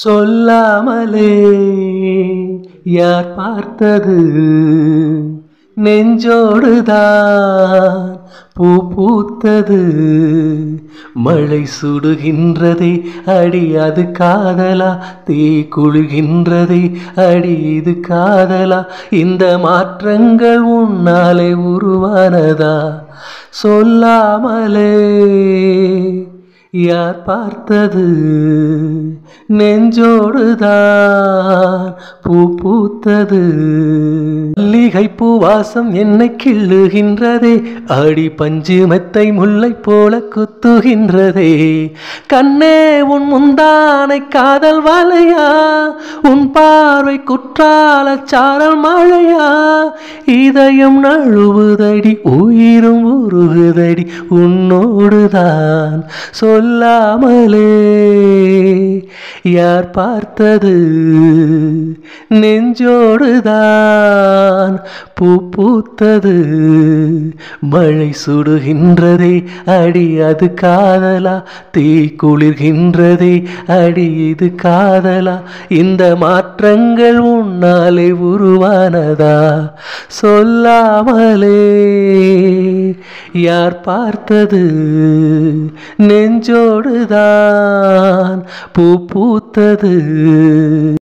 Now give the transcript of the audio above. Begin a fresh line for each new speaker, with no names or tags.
சொல்லாமலே யார் பார்த்தது நெஞ்சோடுதான் பூ பூத்தது. மழை சுடுகின்றதே அடி அது காதலா, தீ குளிர்கின்றதே அடி இது காதலா, இந்த மாற்றங்கள் உன்னாலே உருவானதா? சொல்லாமலே யார் பார்த்தது நெஞ்சோடுதான் பூ பூத்தது. மல்லிகை பூவாசம் என்னை கிள்ளுகின்றதே, அடி பஞ்சு மெத்தை முல்லை போல குத்துகின்றதே. கண்ணே உன் முந்தானை காதல் வலையா, உன் பார்வை குற்றால சாரல் மழையா, இதயம் நழுவுதடி உயிரும் உருகுதடி உன்னோடுதான். சொல்லாமலே யார் பார்த்தது நெஞ்சோடுதான் பூ பூத்தது. மழை சுடுகின்றதே அடி அது காதலா, தீ குளிர்கின்றதே அடி இது காதலா, இந்த மாற்றங்கள் உன்னாலே உருவானதா? சொல்லாமலே யார் பார்த்தது நெஞ்சோடுதான் பூ பூத்தது.